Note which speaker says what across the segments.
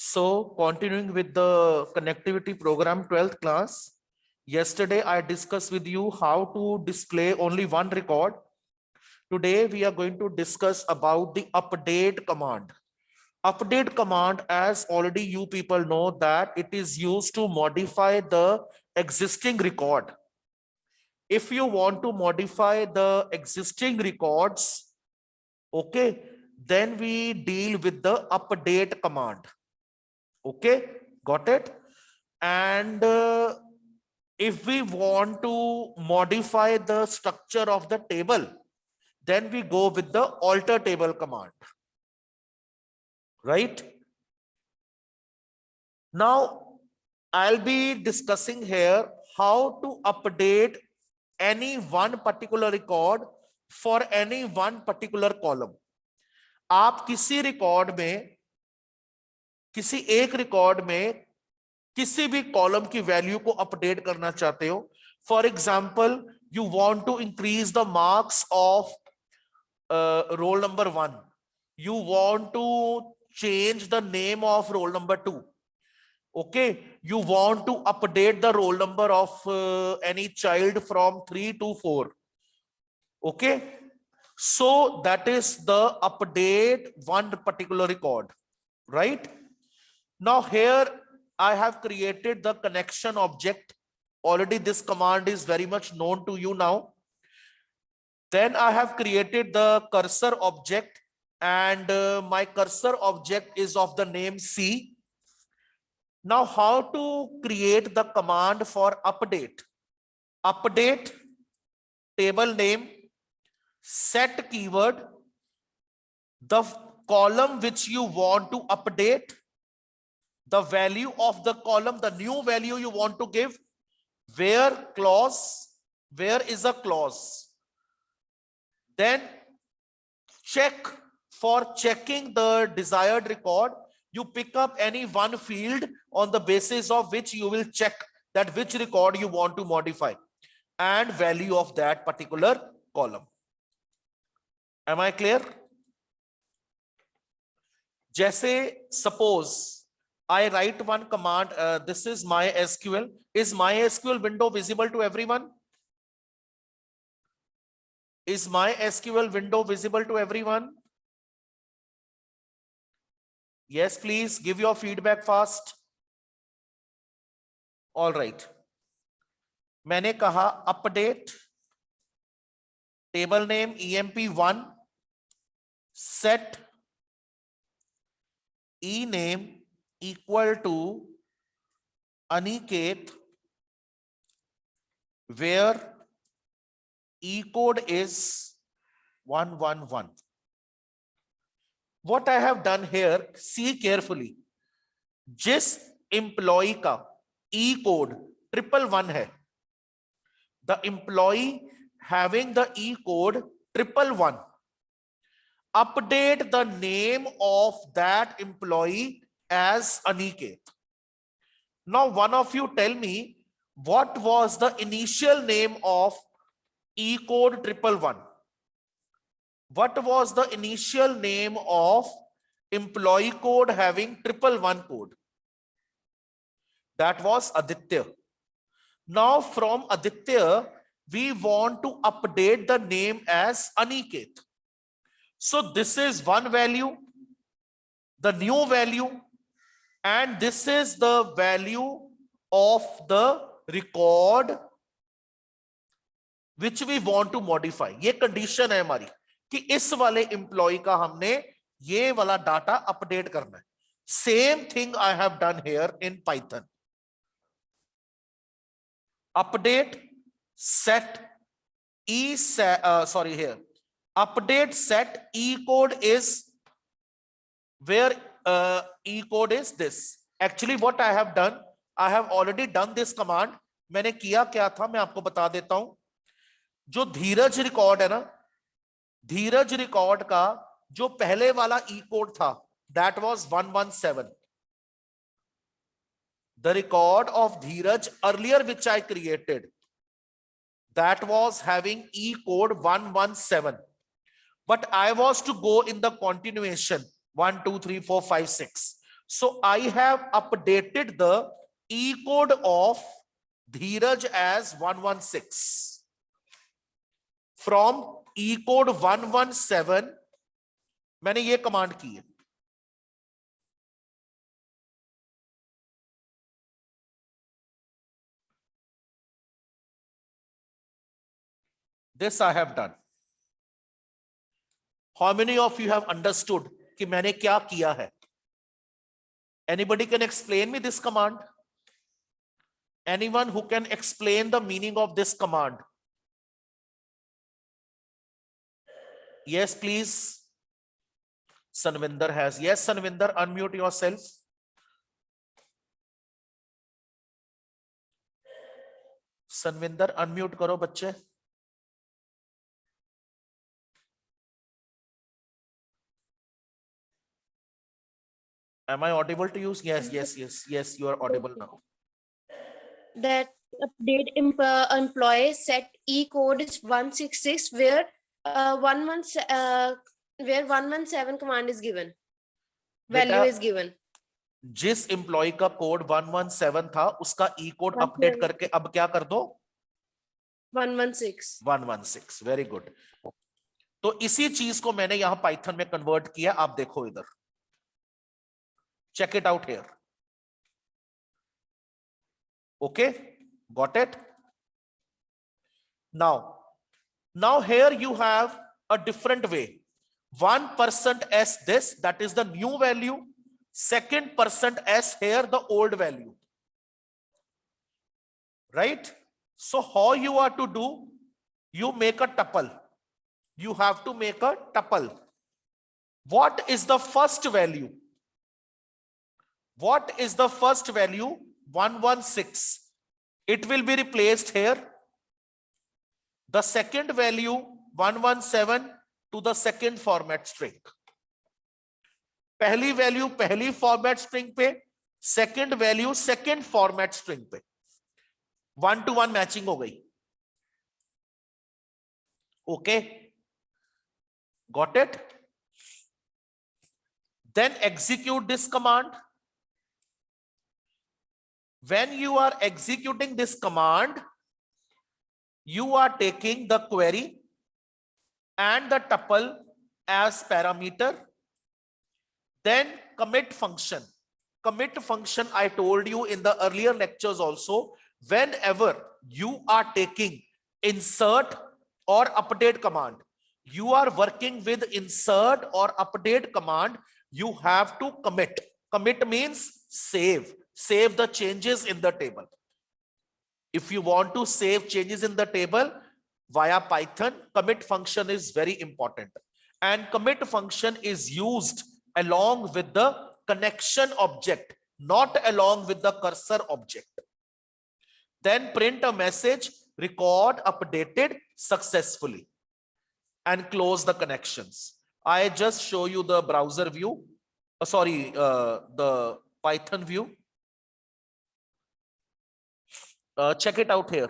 Speaker 1: So continuing with the connectivity program 12th class, yesterday I discussed with you how to display only one record. Today we are going to discuss about the update command. Update command, as already you people know, that it is used to modify the existing record. If you want to modify the existing records, okay, then we deal with the update command. Okay, got it? And if we want to modify the structure of the table, then we go with the alter table command, right? Now, I'll be discussing here how to update any one particular record for any one particular column. आप किसी record में, किसी एक record में किसी भी column की value को अपडेट करना चाहते हो. For example, you want to increase the marks of roll number 1, you want to change the name of roll number 2, okay, you want to update the roll number of any child from 3 to 4, okay, so that is the update one particular record, right? Now here I have created the connection object. Already this command is very much known to you now. Then I have created the cursor object, and my cursor object is of the name C. Now how to create the command for update? Update, table name, set keyword, the column which you want to update, the value of the column, the new value you want to give, where clause, where is a clause. Then check. For checking the desired record, you pick up any one field on the basis of which you will check that which record you want to modify and value of that particular column. Am I clear? Jaise suppose I write one command, this is MySQL. Is MySQL window visible to everyone? Is MySQL window visible to everyone? Yes, please give your feedback fast. All right. मैंने कहा update, table name emp1, set e name equal to Aniket, where e code is 111. What I have done here, see carefully, जिस employee का e code 111 है, the employee having the e code 111, update the name of that employee as Aniket. Now one of you tell me, what was the initial name of e code 111? What was the initial name of employee code having 111 code? That was Aditya. Now from Aditya, we want to update the name as Aniket. So this is one value, the new value, and this is the value of the record which we want to modify. ये condition है हमारी कि इस वाले employ का हमने ये वाला डाटा अपडेट करना है. Same thing I have done here in Python. Update set E sorry here update set E code is where E code is this. Actually what I have done, I have already done this command. मैंने किया क्या था मैं आपको बता देता हूं. जो धीरज रिकॉर्ड है ना, धीरज रिकॉर्ड का जो पहले वाला ई कोड था, that was 117. The record of Dheeraj earlier which I created, that was having E code 117, but I was to go in the continuation 1 2 3 4 5 6. So I have updated the E code of Dheeraj as 116 from E code 117. मैंने ये command की है. This I have done. How many of you have understood कि मैंने क्या किया है? Anybody can explain me this command? Anyone who can explain the meaning of this command? Yes, please. Sanvinder has. Yes, Sanvinder, unmute yourself. Sanvinder, unmute करो बच्चे. Am I audible to you? Yes, you are audible now.
Speaker 2: That update employee set E code is 166 where 117 command is given. Value is given.
Speaker 1: जिस employ का code 117 था उसका ई code update करके अब क्या कर दो? 116. Very good. तो इसी चीज को मैंने यहां पाइथन में कन्वर्ट किया. आप देखो इधर. Check it out here. Okay, got it? Now here you have a different way. 1% s this, that is the new value. 2% s here, the old value. Right? So how you are to do? You make a tuple. You have to make a tuple. What is the first value? What is the first value? 116. It will be replaced here. The second value 117 to the second format string. पहली value पहली format string पे, second value second format string पे. 1-to-1 matching हो गई. Okay, got it? Then execute this command. When you are executing this command, you are taking the query and the tuple as parameter. Then commit function. Commit function, I told you in the earlier lectures also, whenever you are taking insert or update command, you are working with insert or update command, you have to commit. Commit means save. Save the changes in the table. If you want to save changes in the table via Python, commit function is very important. And commit function is used along with the connection object, not along with the cursor object. Then print a message, record updated successfully, and close the connections. I just show you the browser view. The Python view. Check it out here.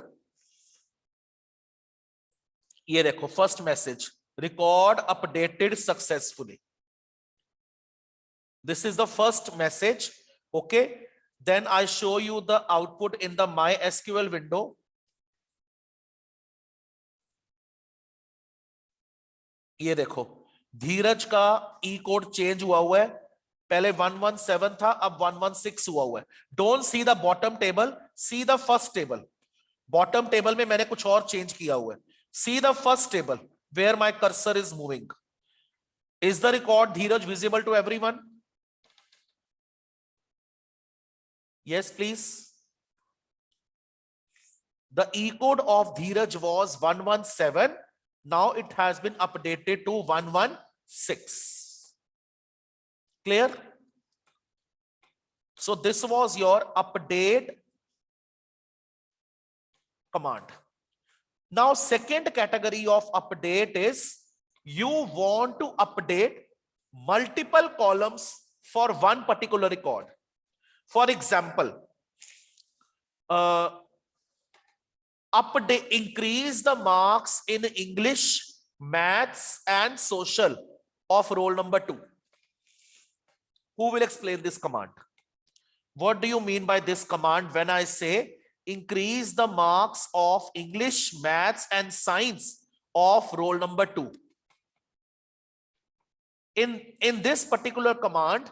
Speaker 1: ये देखो first message, record updated successfully. This is the first message. Okay, then I show you the output in the MySQL window. ये देखो धीरज का ई code change हुआ है. पहले 117 था, अब 116 हुआ है. Don't see the bottom table, see the first table. Bottom table में मैंने कुछ और चेंज किया हुआ है. See the first table where my cursor is moving. Is the record Dheeraj visible to everyone? Yes, please. The E code of Dheeraj was 117. Now it has been updated to 116. Clear? So this was your update command. Now second category of update is you want to update multiple columns for one particular record. For example, update, increase the marks in English, maths and social of roll number 2. Who will explain this command? What do you mean by this command when I say increase the marks of English, maths, and science of roll number 2? In this particular command,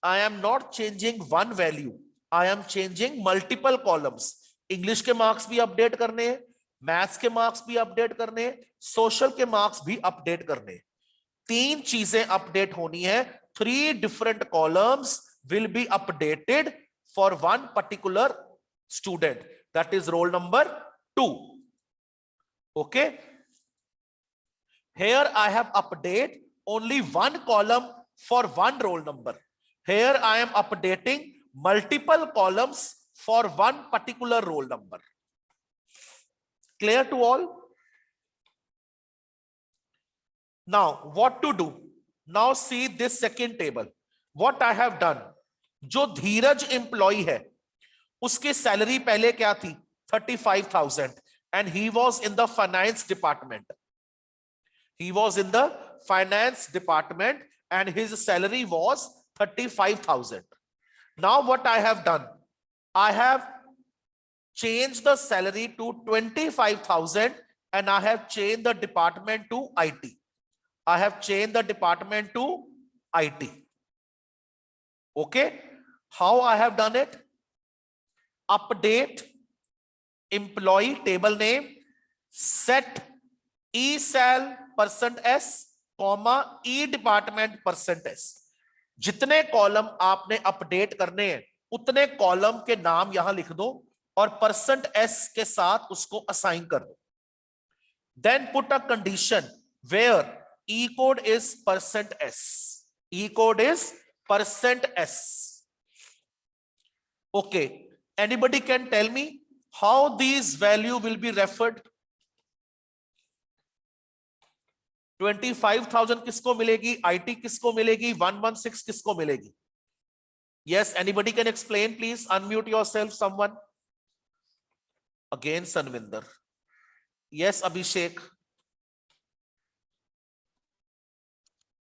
Speaker 1: I am not changing one value. I am changing multiple columns. English के marks भी update करने हैं, maths के marks भी update करने हैं, social के marks भी update करने हैं. 3 चीजें update होनी है. 3 different columns will be updated for one particular student. That is roll number 2. Okay. Here I have update only one column for one roll number. Here I am updating multiple columns for one particular roll number. Clear to all? Now what to do? Now see this second table. What I have done, जो धीरज employee है उसके salary पहले क्या थी? 35,000 and he was in the finance department. He was in the finance department and his salary was 35,000. Now what I have done, I have changed the salary to 25,000 and I have changed the department to IT. I have changed the department to IT. Okay. How I have done it? Update employee table name, set ESAL %s, E department %s. जितने column आपने update करने हैं उतने column के नाम यहां लिख दो और %s के साथ उसको असाइन कर दो. Then put a condition where E code is %s. E code is %s. Okay. Anybody can tell me how these value will be referred? 25,000 किसको मिलेगी? IT किसको मिलेगी? 116 किसको मिलेगी? Yes, anybody can explain, please. Unmute yourself, someone. Again, Sanvinder. Yes, Abhishek.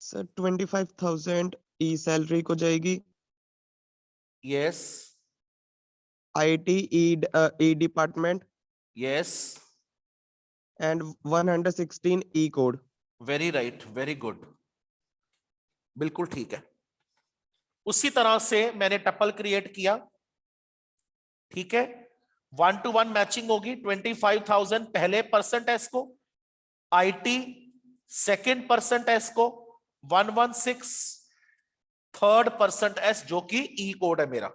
Speaker 3: Sir 25,000 E salary को जाएगी.
Speaker 1: Yes.
Speaker 3: IT E department
Speaker 1: Yes.
Speaker 3: And 116 E code.
Speaker 1: Very right. Very good. बिल्कुल ठीक है. उसी तरह से मैंने टपल क्रिएट किया. ठीक है. 1-to-1 मैचिंग होगी. 25,000 पहले %s को, IT सेकेंड %s को, 116 थर्ड %s जो कि ई कोड है मेरा.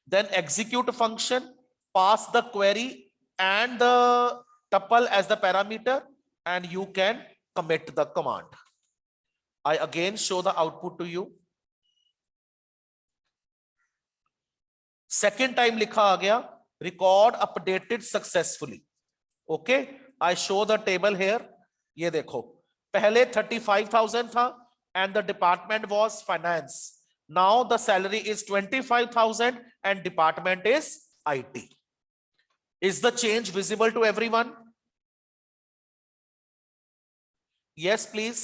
Speaker 1: Then execute function, pass the query and the tuple as the parameter and you can commit the command. I again show the output to you. Second time लिखा आ गया, record updated successfully. Okay, I show the table here. ये देखो, पहले 35,000 था and the department was finance. Now the salary is 25,000 and department is IT. Is the change visible to everyone? Yes, please.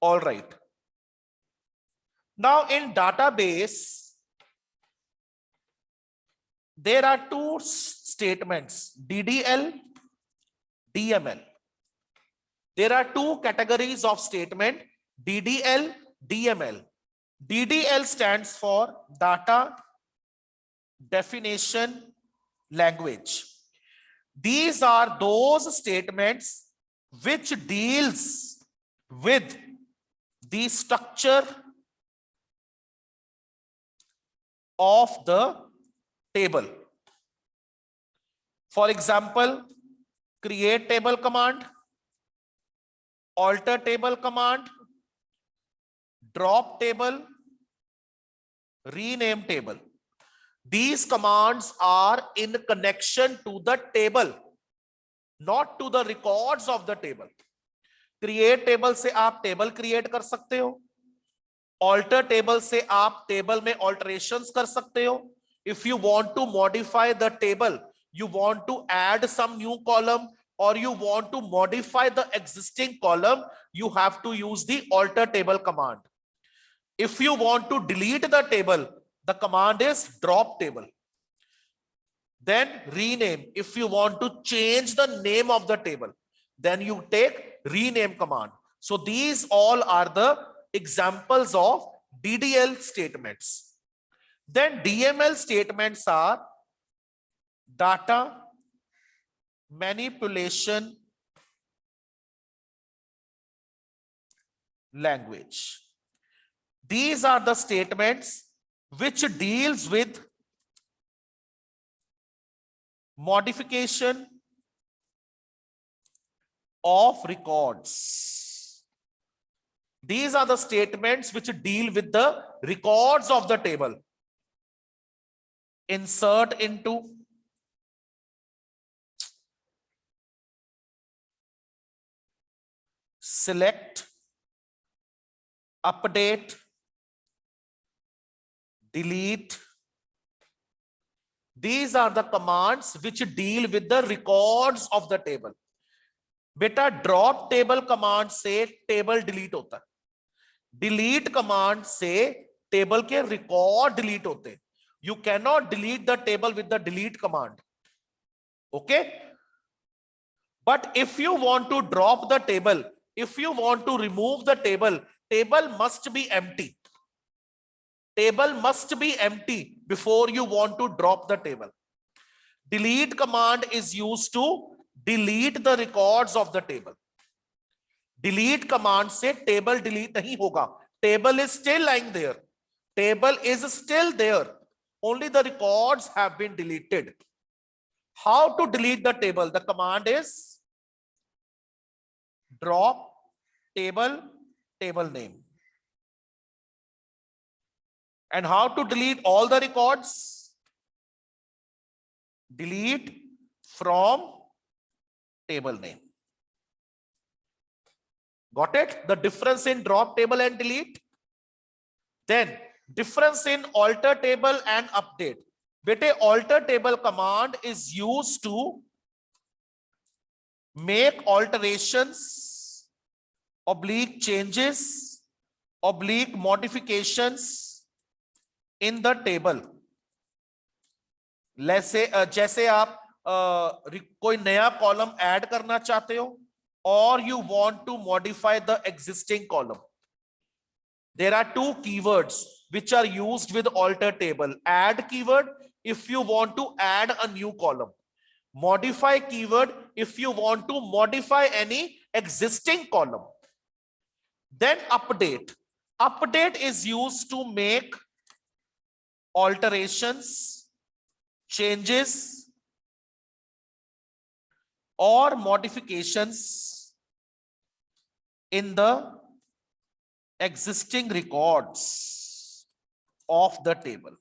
Speaker 1: All right. Now in database, there are 2 statements, DDL, DML. There are 2 categories of statement, DDL, DML. DDL stands for data definition language. These are those statements which deals with the structure of the table. For example, create table command, alter table command, drop table, rename table. These commands are in connection to the table, not to the records of the table. Create table से आप table create कर सकते हो. Alter table से आप table में alterations कर सकते हो. If you want to modify the table, you want to add some new column or you want to modify the existing column, you have to use the alter table command. If you want to delete the table, the command is drop table. Then rename. If you want to change the name of the table, then you take rename command. So these all are the examples of DDL statements. Then DML statements are data manipulation language. These are the statements which deals with modification of records. These are the statements which deal with the records of the table. Insert into, select, update, delete. These are the commands which deal with the records of the table. बेटा drop table command से table delete होता है, delete command से table के record delete होते हैं. You cannot delete the table with the delete command. Okay? But if you want to drop the table, if you want to remove the table, table must be empty. Table must be empty before you want to drop the table. Delete command is used to delete the records of the table. Delete command से table delete नहीं होगा. Table is still lying there. Table is still there. Only the records have been deleted. How to delete the table? The command is drop table, table name. And how to delete all the records? Delete from table name. Got it? The difference in drop table and delete. Then difference in alter table and update. Bete, alter table command is used to make alterations, oblique changes, oblique modifications in the table. Let's say जैसे आप कोई नया column add करना चाहते हो, or you want to modify the existing column. There are two keywords which are used with alter table. Add keyword if you want to add a new column. Modify keyword if you want to modify any existing column. Then update. Update is used to make alterations, changes, or modifications in the existing records of the table.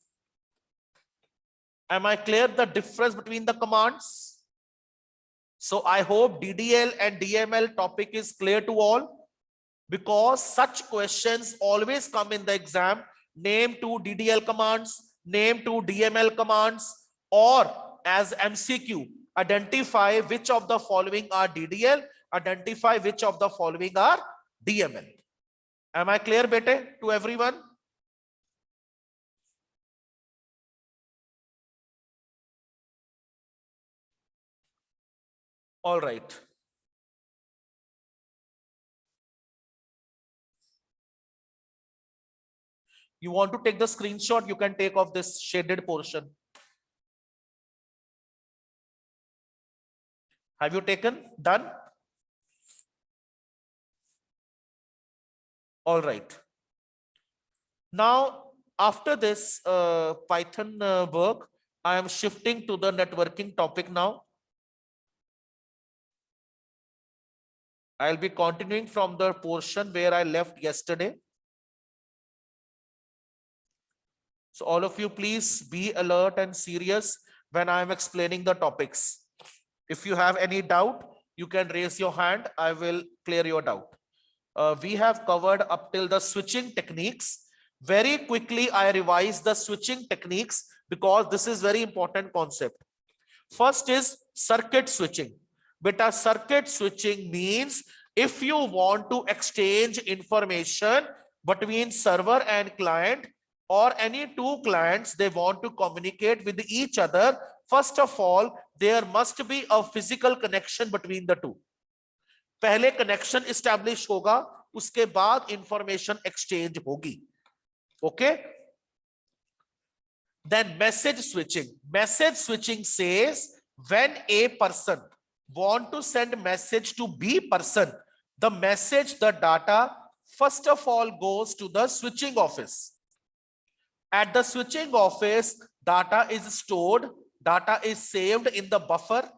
Speaker 1: Am I clear the difference between the commands? So I hope DDL and DML topic is clear to all, because such questions always come in the exam. Name two DDL commands, name two DML commands, or as MCQ, identify which of the following are DDL, identify which of the following are DML. Am I clear, bete, to everyone? All right. You want to take the screenshot, you can take of this shaded portion. Have you taken? Done? All right. Now, after this Python work, I am shifting to the networking topic now. I'll be continuing from the portion where I left yesterday. So all of you, please be alert and serious when I am explaining the topics. If you have any doubt, you can raise your hand. I will clear your doubt. We have covered up till the switching techniques. Very quickly, I revise the switching techniques because this is very important concept. First is circuit switching. Beta, circuit switching means if you want to exchange information between server and client, or any two clients, they want to communicate with each other, first of all, there must be a physical connection between the two. पहले connection establish होगा, उसके बाद information exchange होगी. Okay? Then message switching. Message switching says when A person want to send message to B person, the message, the data, first of all goes to the switching office. At the switching office, data is stored, data is saved in the buffer,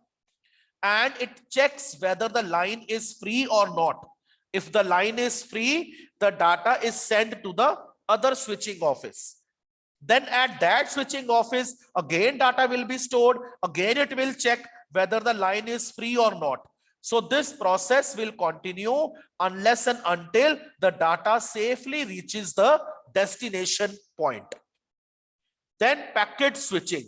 Speaker 1: and it checks whether the line is free or not. If the line is free, the data is sent to the other switching office. Then at that switching office, again data will be stored, again it will check whether the line is free or not. So this process will continue unless and until the data safely reaches the destination point. Then packet switching.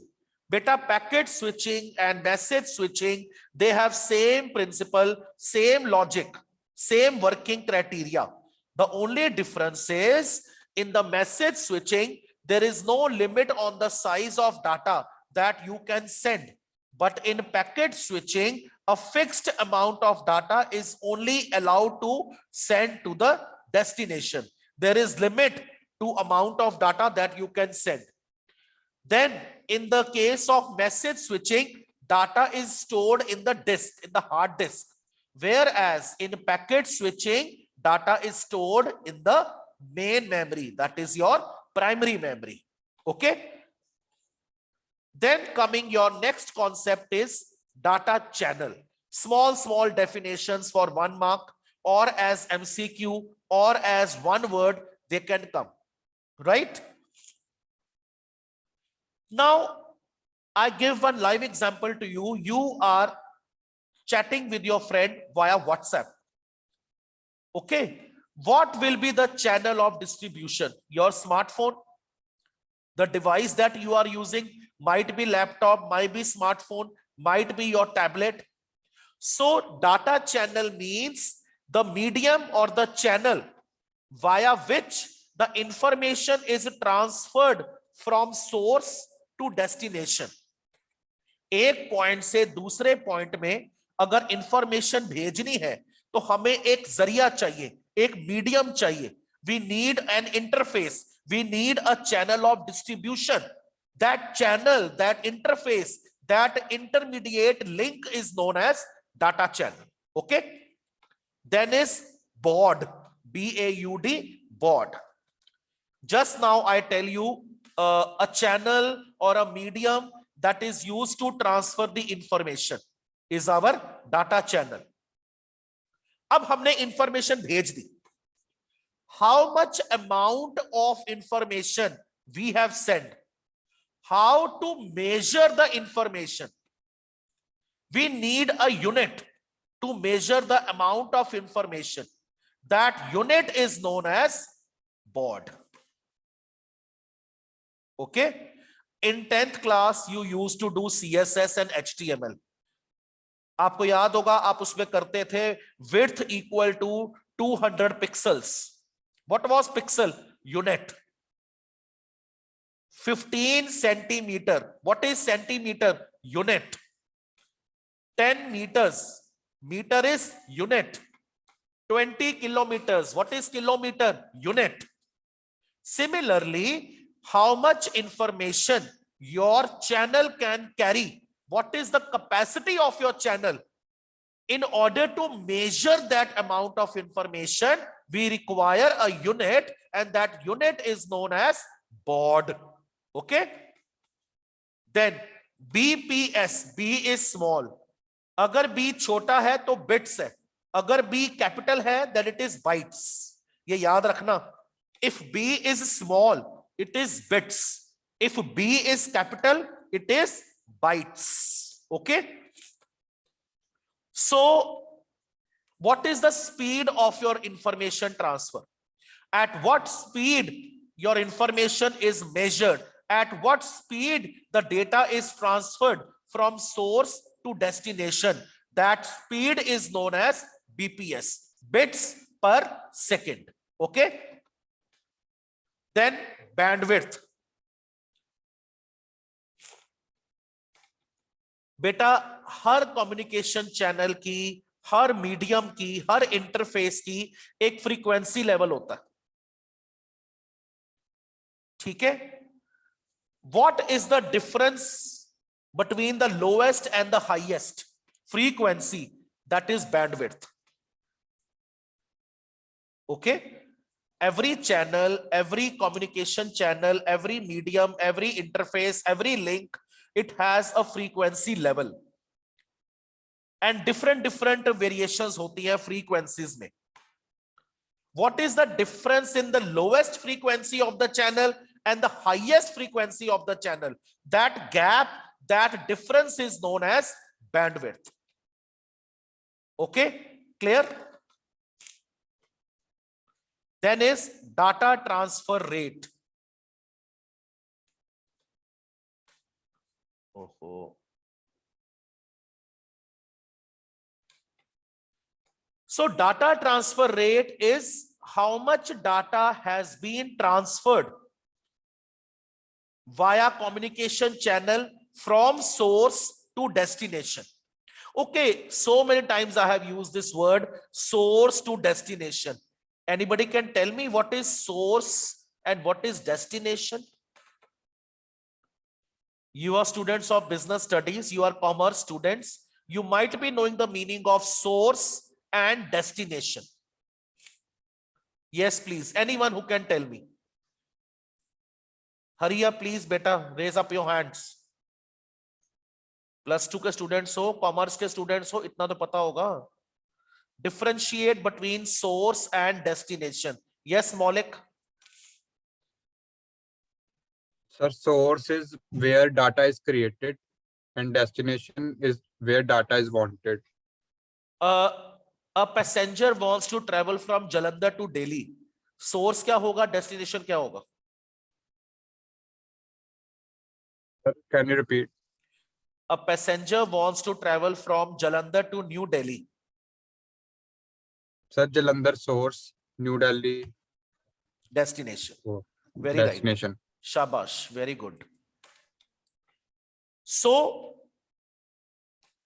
Speaker 1: Beta, packet switching and message switching, they have same principle, same logic, same working criteria. The only difference is in the message switching, there is no limit on the size of data that you can send. But in packet switching, a fixed amount of data is only allowed to send to the destination. There is limit to amount of data that you can send. Then in the case of message switching, data is stored in the disk, in the hard disk. Whereas in packet switching, data is stored in the main memory, that is your primary memory. Okay. Then coming your next concept is data channel. Small definitions for 1 mark, or as MCQ, or as one word, they can come, right? Now, I give one live example to you. You are chatting with your friend via WhatsApp. Okay. What will be the channel of distribution? Your smartphone, the device that you are using, might be laptop, might be smartphone, might be your tablet. So data channel means the medium or the channel via which the information is transferred from source to destination. एक point से दूसरे point में अगर information भेजनी है तो हमें एक जरिया चाहिए, एक मीडियम चाहिए. We need an interface. We need a channel of distribution. That channel, that interface, that intermediate link is known as data channel. Okay. Then is baud, B-A-U-D, baud. Just now I tell you a channel or a medium that is used to transfer the information is our data channel. अब हमने information भेज दी. How much amount of information we have sent? How to measure the information? We need a unit to measure the amount of information. That unit is known as baud. Okay. In 10th class, you used to do CSS and HTML. आपको याद होगा आप उसमें करते थे width equal to 200 pixels. What was pixel? Unit. 15 centimeter. What is centimeter? Unit. 10 meters. Meter is unit. 20 kilometers. What is kilometer? Unit. Similarly, how much information your channel can carry? What is the capacity of your channel? In order to measure that amount of information, we require a unit, and that unit is known as baud. Okay. Then BPS, B is small. अगर B छोटा है तो bits है. अगर B capital है, then it is bytes. ये याद रखना. If B is small, it is bits. If B is capital, it is bytes. Okay. So what is the speed of your information transfer? At what speed your information is measured? At what speed the data is transferred from source to destination? That speed is known as BPS, bits per second. Okay. Then bandwidth. बेटा हर communication channel की, हर medium की, हर interface की एक frequency level होता है, ठीक है? What is the difference between the lowest and the highest frequency? That is bandwidth. Okay, every channel, every communication channel, every medium, every interface, every link, it has a frequency level and different variations hoti hai frequencies mein. What is the difference in the lowest frequency of the channel and the highest frequency of the channel? That gap, that difference is known as bandwidth. Okay, clear? Then is data transfer rate. So data transfer rate is how much data has been transferred via communication channel from source to destination. Okay, so many times I have used this word source to destination. Anybody can tell me what is source and what is destination? You are students of business studies, you are commerce students. You might be knowing the meaning of source and destination. Yes, please. Anyone who can tell me. Hurry up, please, beta. Raise up your hands. +2 के students हो, commerce के students हो, इतना तो पता होगा. Differentiate between source and destination. Yes, Maulik.
Speaker 4: Sir, source is where data is created and destination is where data is wanted.
Speaker 1: A passenger wants to travel from Jalandhar to Delhi. Source क्या होगा, destination क्या होगा?
Speaker 4: Sir, can you repeat?
Speaker 1: A passenger wants to travel from Jalandhar to New Delhi.
Speaker 4: Sir, Jalandhar source, New Delhi
Speaker 1: Destination.
Speaker 4: Oh,
Speaker 1: Very right.
Speaker 4: destination.
Speaker 1: Shabash, very good. So,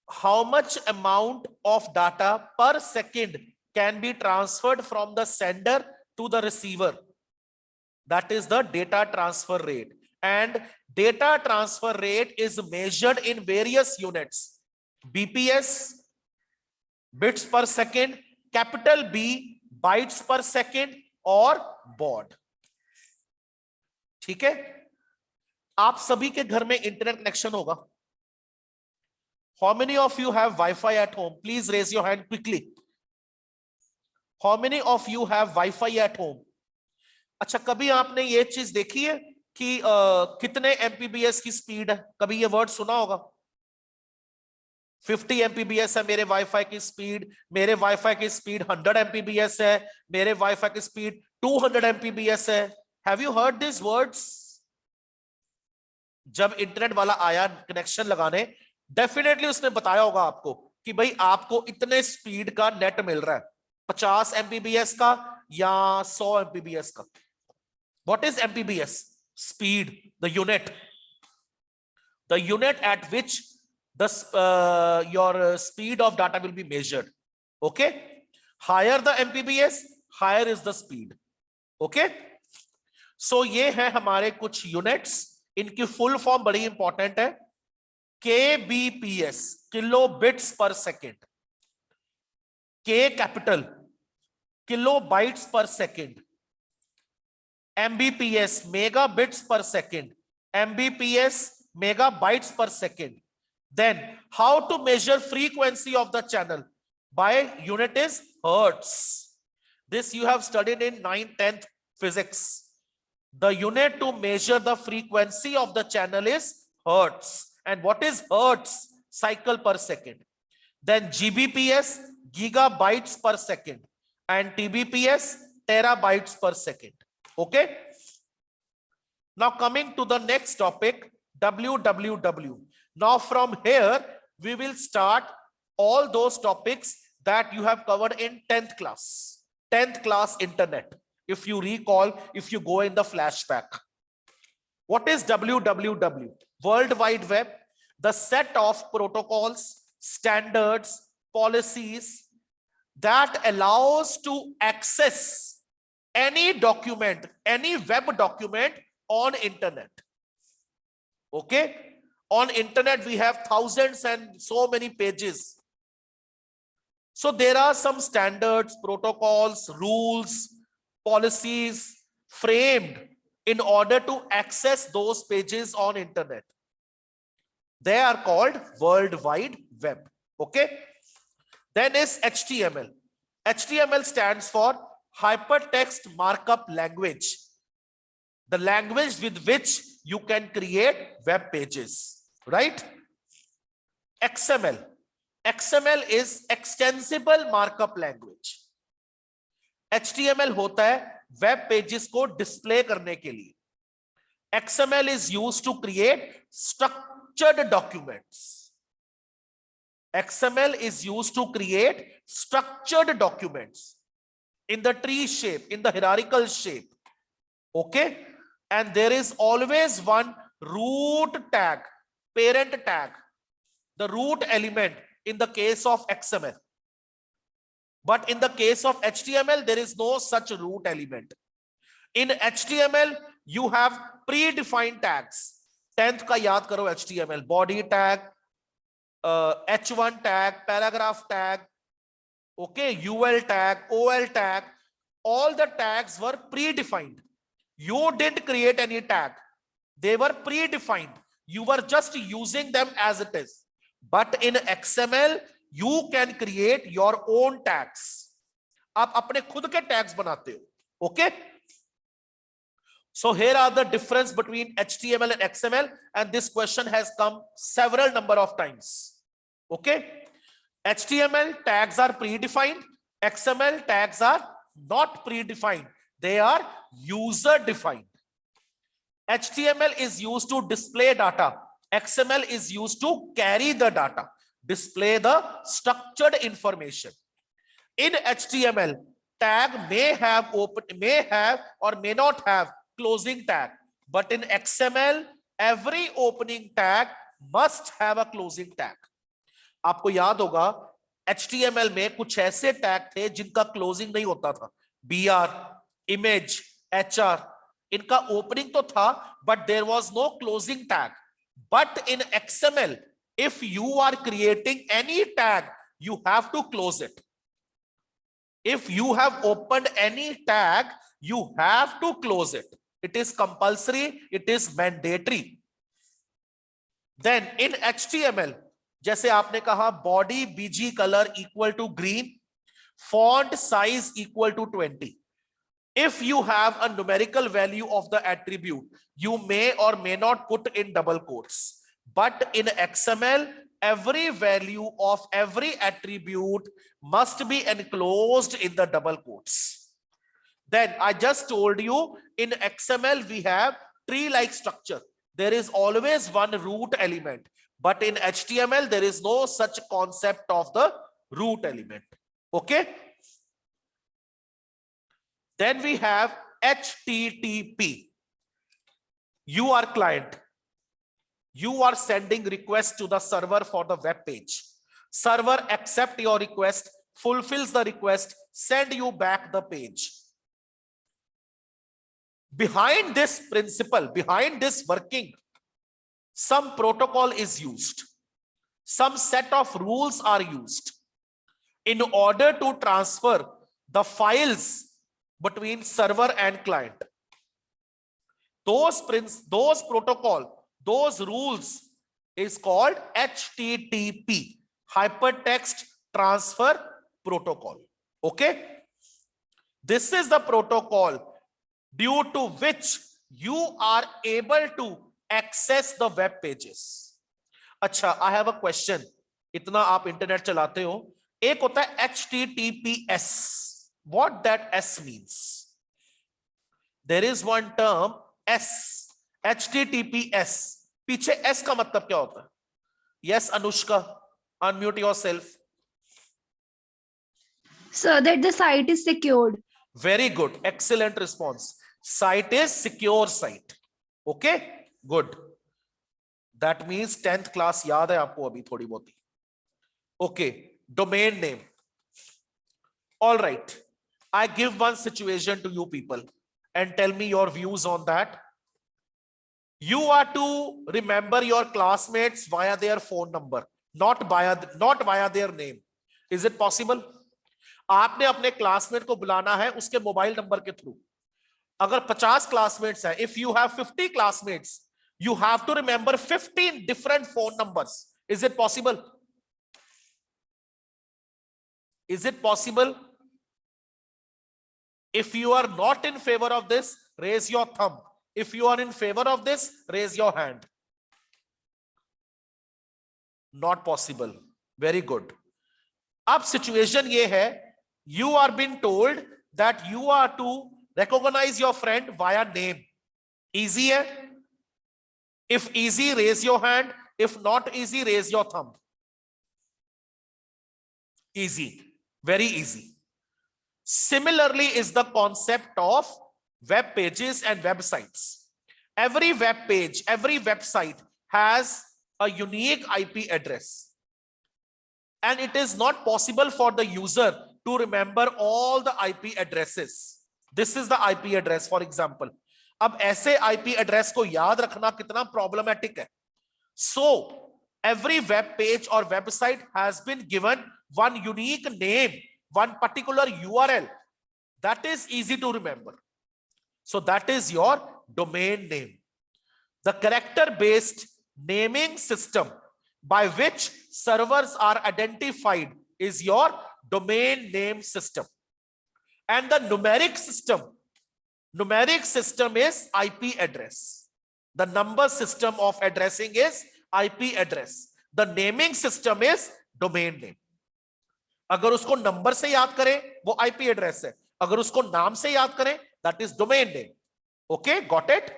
Speaker 1: how much amount of data per second can be transferred from the sender to the receiver? That is the data transfer rate. And data transfer rate is measured in various units. BPS, bits per second, capital B, bytes per second, और baud. ठीक है? आप सभी के घर में internet connection होगा. How many of you have Wi-Fi at home? Please raise your hand quickly. How many of you have Wi-Fi at home? अच्छा, कभी आपने ये चीज देखी है कि कितने MPBS की स्पीड है? कभी ये वर्ड सुना होगा? 50 MPBS है मेरे वाईफाई की स्पीड, मेरे वाईफाई की स्पीड 100 MPBS है, मेरे वाईफाई की स्पीड 200 MPBS है. Have you heard these words? जब इंटरनेट वाला आया कनेक्शन लगाने, डेफिनेटली उसने बताया होगा आपको कि भाई आपको इतने स्पीड का नेट मिल रहा है, 50 MPBS का या 100 MPBS का. What is MPBS? Speed, the unit at which the your speed of data will be measured. Okay, higher the MPBS, higher is the speed. Okay, so ये है हमारे कुछ units. इनकी फुल फॉर्म बड़ी important है. KBPS, kilo bits पर second. K capital, kilo bytes पर second. MBPS, mega bits पर second. MBPS, mega bytes per second. Then how to measure frequency of the channel? By unit is hertz. This you have studied in 9th, 10th physics. The unit to measure the frequency of the channel is hertz. And what is hertz? Cycle per second. Then GBPS, gigabytes per second. And TBPS, terabytes per second. Okay. Now coming to the next topic, WWW. Now from here, we will start all those topics that you have covered in 10th class. 10th class internet. if you recall, if you go in the flashback. What is WWW? World Wide Web, the set of protocols, standards, policies that allows to access any document, any web document on internet. Okay? On internet, we have thousands and so many pages. So there are some standards, protocols, rules, policies framed in order to access those pages on internet. They are called World Wide Web. Okay. Then is HTML. HTML stands for Hypertext Markup Language. The language with which you can create web pages, right? XML. XML is Extensible Markup Language. HTML होता है web pages को display करने के लिए. XML is used to create structured documents. XML is used to create structured documents in the tree shape, in the hierarchical shape. Okay? And there is always one root tag, parent tag, the root element in the case of XML. But in the case of HTML, there is no such root element. In HTML, you have predefined tags. 10th का याद करो HTML, body tag, H1 tag, paragraph tag, okay, UL tag, OL tag, all the tags were predefined. You didn't create any tag. They were predefined. You were just using them as it is. But in XML, you can create your own tags. आप अपने खुद के tags बनाते हो. Okay? So here are the difference between HTML and XML, and this question has come several number of times. Okay? HTML tags are predefined. XML tags are not predefined. They are user defined. HTML is used to display data. XML is used to carry the data, display the structured information. In HTML, tag may have or may not have closing tag, but in XML, every opening tag must have a closing tag. आपको याद होगा HTML में कुछ ऐसे tag थे जिनका closing नहीं होता था. BR, image, HR, इनका ओपनिंग तो था, but there was no closing tag. But in XML, if you are creating any tag, you have to close it. If you have opened any tag, you have to close it. It is compulsory, it is mandatory. Then in HTML, जैसे आपने कहा body BG color equal to green, font size equal to 20. If you have a numerical value of the attribute, you may or may not put in double quotes. But in XML, every value of every attribute must be enclosed in the double quotes. Then I just told you in XML, we have tree-like structure. There is always one root element. But in HTML, there is no such concept of the root element. Okay? Then we have HTTP. You are client. You are sending request to the server for the web page. Server accept your request, fulfills the request, send you back the page. Behind this principle, behind this working, some protocol is used. Some set of rules are used in order to transfer the files between server and client. Those protocol, those rules is called HTTP, Hypertext Transfer Protocol. Okay? This is the protocol due to which you are able to access the web pages. अच्छा, I have a question. इतना आप internet चलाते हो. एक होता है HTTPS. What that S means? There is one term S, HTTPS. पीछे S का मतलब क्या होता है? Yes, Anushka, unmute yourself.
Speaker 5: So that the site is secured.
Speaker 1: Very good. Excellent response. Site is secure site. Okay, good. That means 10th class याद है आपको अभी थोड़ी बहुत. Okay, domain name. All right. I give one situation to you people and tell me your views on that. You are to remember your classmates via their phone number, not via their name. Is it possible? आपने अपने classmate को बुलाना है उसके mobile number के through. अगर 50 classmates हैं, if you have 50 classmates, you have to remember 15 different phone numbers. Is it possible? Is it possible? If you are not in favor of this, raise your thumb. If you are in favor of this, raise your hand. Not possible. Very good. अब situation ये है, you are being told that you are to recognize your friend via name. Easy है? If easy, raise your hand. If not easy, raise your thumb. Easy. Very easy. Similarly is the concept of web pages and websites. Every web page, every website has a unique IP address. And it is not possible for the user to remember all the IP addresses. This is the IP address, for example. अब ऐसे IP address को याद रखना कितना problematic है. So, every web page or website has been given one unique name, one particular URL. That is easy to remember. So that is your domain name. The character-based naming system by which servers are identified is your domain name system. And the numeric system is IP address. The number system of addressing is IP address. The naming system is domain name. अगर उसको number से याद करें वो IP address है, अगर उसको नाम से याद करें that is domain name. Okay, got it?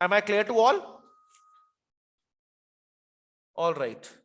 Speaker 1: Am I clear to all? All right.